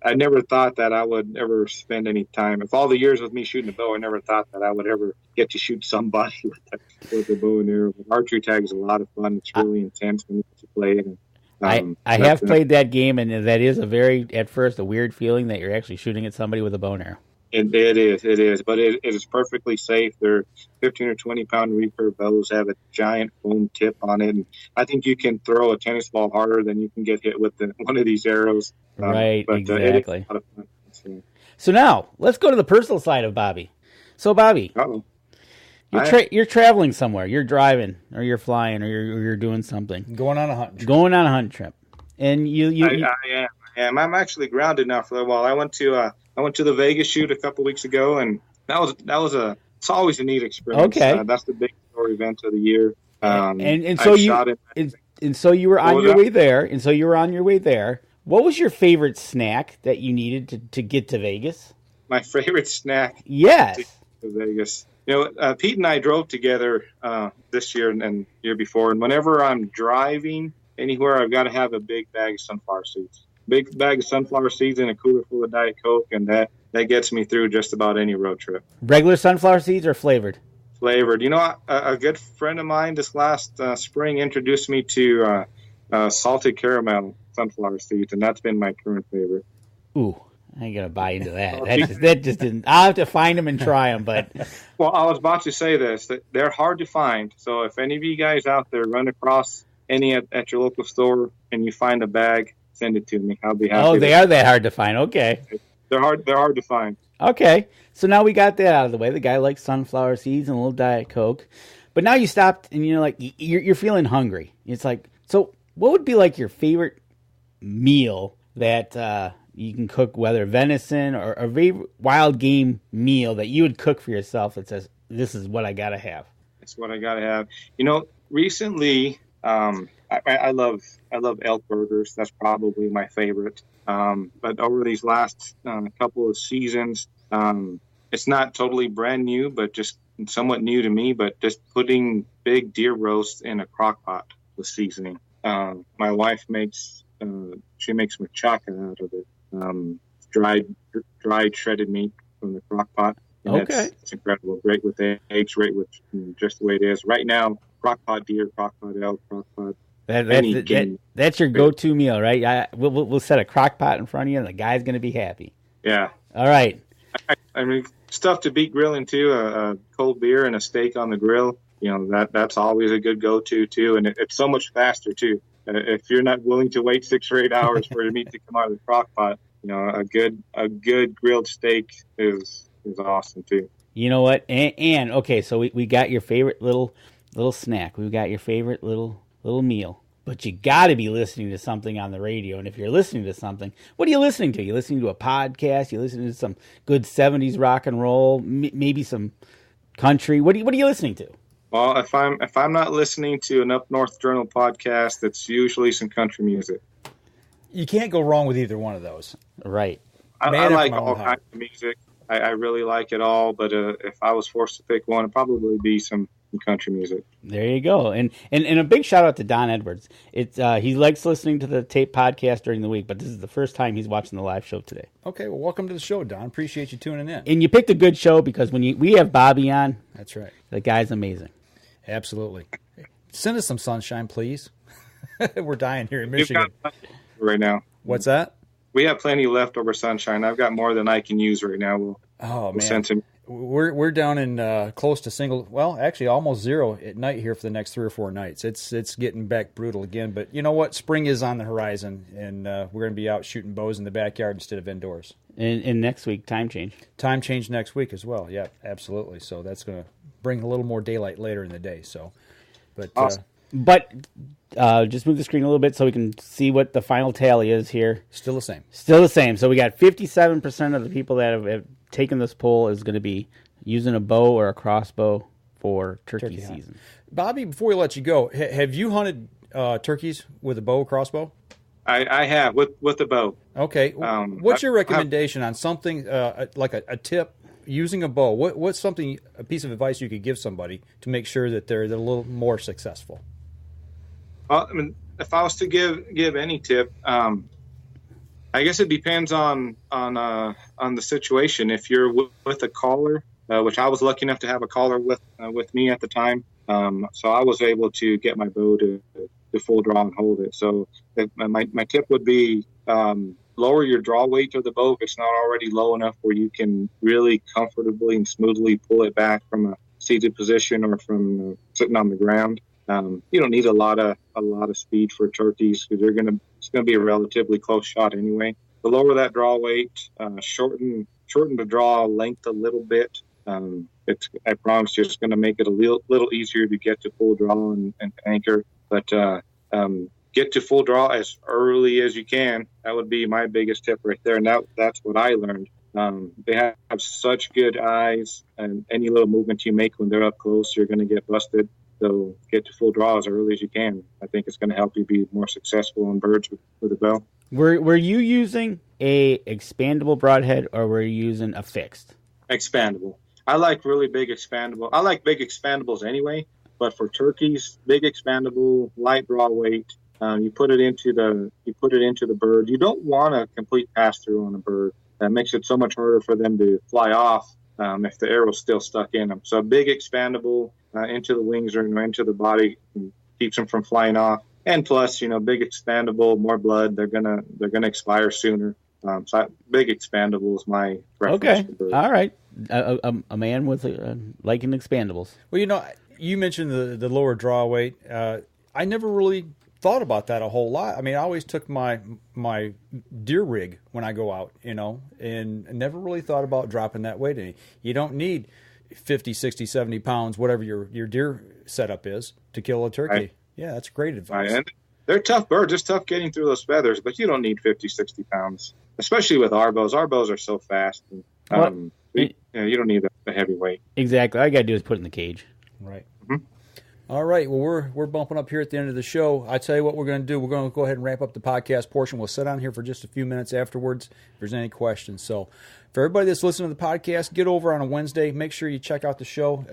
I never thought that I would ever spend any time. If all the years with me shooting a bow, I never thought that I would ever get to shoot somebody with a bow and arrow. But archery tag is a lot of fun. It's really intense when you get to play it. And, I have played that game, and that is at first a weird feeling that you're actually shooting at somebody with a bow and arrow. It is, but it is perfectly safe. They're 15 or 20 pound recurve bows, have a giant foam tip on it, and I think you can throw a tennis ball harder than you can get hit with one of these arrows. Right, but, exactly. It is a lot of fun. So now let's go to the personal side of Bobby. So Bobby, you're traveling somewhere. You're driving, or you're flying, or you're doing something. Going on a hunt trip. Going on a hunt trip, and I am. I'm actually grounded now for a while. I went to the Vegas shoot a couple weeks ago, and it's always a neat experience. Okay, that's the big story event of the year. So you were on your way there. And so you were on your way there. What was your favorite snack that you needed to get to Vegas? My favorite snack. Yes. To Vegas. Pete and I drove together this year and year before, and whenever I'm driving anywhere, I've got to have a big bag of sunflower seeds. Big bag of sunflower seeds and a cooler full of Diet Coke, and that gets me through just about any road trip. Regular sunflower seeds or flavored? Flavored. A good friend of mine this last spring introduced me to salted caramel sunflower seeds, and that's been my current favorite. Ooh, I ain't gonna buy into that. That just didn't. I'll have to find them and try them. But well, I was about to say this, that they're hard to find. So if any of you guys out there run across any at your local store and you find a bag, send it to me. I'll be happy. Oh, they are that hard to find. Okay. They're hard to find. Okay. So now we got that out of the way. The guy likes sunflower seeds and a little Diet Coke. But now you stopped and you're feeling hungry. It's like, so what would be like your favorite meal that you can cook, whether venison or a very wild game meal that you would cook for yourself that says, this is what I got to have? That's what I got to have. Recently, I love elk burgers. That's probably my favorite. But over these last couple of seasons, it's not totally brand new, but just somewhat new to me. But just putting big deer roast in a crock pot with seasoning. My wife makes machaca out of it. Dried shredded meat from the crock pot. And okay, it's incredible. Great with eggs. Great with just the way it is right now. Crock pot deer, crock pot elk, crock pot. That's your go-to meal, right? We'll set a crock pot in front of you, and the guy's going to be happy. Yeah. All right. I mean, stuff to beat grilling too. A cold beer and a steak on the grill. That's always a good go-to too, and it's so much faster too. If you're not willing to wait 6 or 8 hours for the meat to come out of the crock pot, a good grilled steak is awesome too. You know what? And okay, so we got your favorite little snack. We've got your favorite little meal. But you got to be listening to something on the radio. And if you're listening to something, what are you listening to? You listening to a podcast? You listening to some good 70s rock and roll? Maybe some country? What are you listening to? Well, if I'm not listening to an Up North Journal podcast, it's usually some country music. You can't go wrong with either one of those. Right. I like all kinds of music. I really like it all. But if I was forced to pick one, it'd probably be some country music. There you go. And a big shout out to Don Edwards. He likes listening to the tape podcast during the week, but this is the first time he's watching the live show today. Okay, well, welcome to the show, Don. Appreciate you tuning in. And you picked a good show because when we have Bobby on, that's right. The guy's amazing. Absolutely. Send us some sunshine, please. We're dying here in Michigan right now. What's that? We have plenty of leftover sunshine. I've got more than I can use right now. We'll send some. We're down in close to actually almost zero at night here for the next 3 or 4 nights. It's getting back brutal again, but you know what? Spring is on the horizon, and we're going to be out shooting bows in the backyard instead of indoors. And next week, time change. Time change next week as well. Yeah, absolutely. So that's going to bring a little more daylight later in the day. So, but awesome. But just move the screen a little bit so we can see what the final tally is here. Still the same. Still the same. So we got 57% of the people that have taken this poll is going to be using a bow or a crossbow for turkey season. Bobby, before we let you go, have you hunted turkeys with a bow or crossbow? I have with the bow. Okay. What's your recommendation on something like a tip using a bow? What's a piece of advice you could give somebody to make sure that they're a little more successful? Well, I mean, if I was to give any tip, I guess it depends on the situation. If you're with a caller, which I was lucky enough to have a caller with me at the time, so I was able to get my bow to full draw and hold it. So my tip would be lower your draw weight of the bow if it's not already low enough where you can really comfortably and smoothly pull it back from a seated position or from sitting on the ground. You don't need a lot of speed for turkeys because it's gonna be a relatively close shot anyway. To lower that draw weight, shorten the draw length a little bit. I promise you, it's going to make it a little easier to get to full draw and anchor. But get to full draw as early as you can. That would be my biggest tip right there. And that's what I learned. They have such good eyes, and any little movement you make when they're up close, you're going to get busted. So get to full draw as early as you can. I think it's going to help you be more successful on birds with a bow. Were you using a expandable broadhead or were you using a fixed? Expandable. I like really big expandable. I like big expandables anyway, but for turkeys, big expandable, light draw weight. You put it into the bird. You don't want a complete pass through on a bird. That makes it so much harder for them to fly off if the arrow's still stuck in them. So a big expandable into the wings or into the body keeps them from flying off. And plus, big expandable, more blood. They're gonna expire sooner. So big expandable is my preference. Okay, all right. A man with liking expandables. Well, you mentioned the lower draw weight. I never really thought about that a whole lot. I mean, I always took my deer rig when I go out, and never really thought about dropping that weight any. You don't need 50, 60, 70 pounds, whatever your deer setup is, to kill a turkey. Right. Yeah, that's great advice. Right. And they're tough birds. It's tough getting through those feathers, but you don't need 50, 60 pounds, especially with our bows. Our bows are so fast. And, you don't need a heavy weight. Exactly. All you got to do is put it in the cage. Right. Mm-hmm. All right. Well, we're bumping up here at the end of the show. I tell you what we're going to do. We're going to go ahead and wrap up the podcast portion. We'll sit down here for just a few minutes afterwards if there's any questions. So for everybody that's listening to the podcast, get over on a Wednesday. Make sure you check out the show.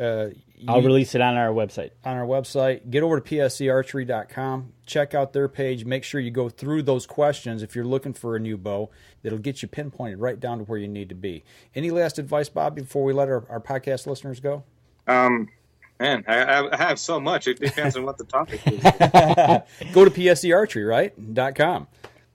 I'll release it on our website. Get over to PSEArchery.com. Check out their page. Make sure you go through those questions if you're looking for a new bow. That'll get you pinpointed right down to where you need to be. Any last advice, Bobby, before we let our podcast listeners go? Man, I have so much. It depends on what the topic is. Go to PSEArchery.com.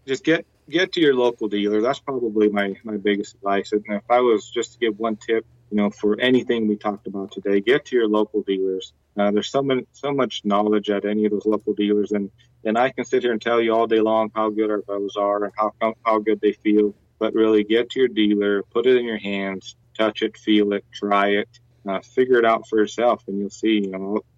Just get to your local dealer. That's probably my biggest advice. And if I was just to give one tip, for anything we talked about today, get to your local dealers. There's so much knowledge at any of those local dealers, and I can sit here and tell you all day long how good our bows are and how good they feel. But really, get to your dealer, put it in your hands, touch it, feel it, try it, figure it out for yourself, and you'll see.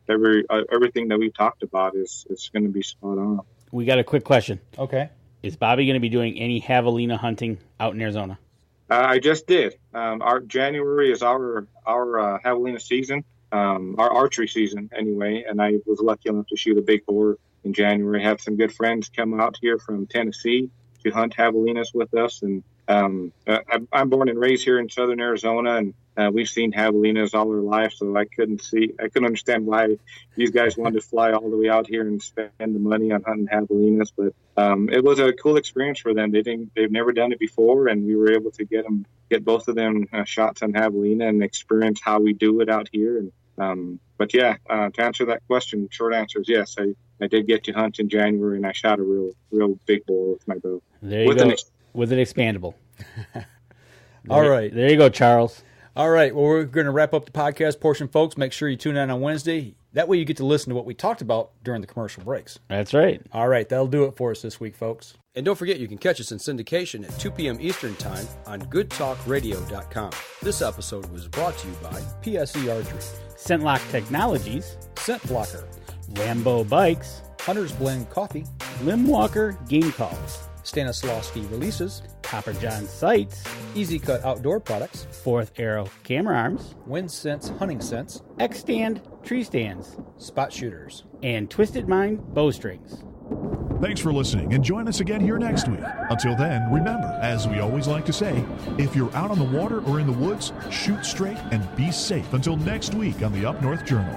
Everything that we talked about is going to be spot on. We got a quick question. Okay. Is Bobby going to be doing any javelina hunting out in Arizona? I just did. Our January is our javelina season, our archery season anyway. And I was lucky enough to shoot a big boar in January. Have some good friends come out here from Tennessee to hunt javelinas with us. And I'm born and raised here in southern Arizona, and we've seen javelinas all our life. So I couldn't understand why these guys wanted to fly all the way out here and spend the money on hunting javelinas. But it was a cool experience for them. They've never done it before, and we were able to get both of them shots on javelina and experience how we do it out here. And to answer that question, short answer is yes. I did get to hunt in January, and I shot a real big boar with my bow. There you go. With an expandable. All right. There you go, Charles. All right. Well, we're going to wrap up the podcast portion, folks. Make sure you tune in on Wednesday. That way you get to listen to what we talked about during the commercial breaks. That's right. All right. That'll do it for us this week, folks. And don't forget, you can catch us in syndication at 2 p.m. Eastern Time on GoodTalkRadio.com. This episode was brought to you by PSE Archery, ScentLock Technologies, Scent Blocker, Rambo Bikes, Hunter's Blend Coffee, Lim Walker Game Calls, Stanislawski Releases, Copper John Sights, Easy Cut Outdoor Products, Fourth Arrow Camera Arms, Wind Sense Hunting Sense, X-Stand Tree Stands, Spot Shooters, and Twisted Mind Bowstrings. Thanks for listening, and join us again here next week. Until then, remember, as we always like to say, if you're out on the water or in the woods, shoot straight and be safe until next week on the Up North Journal.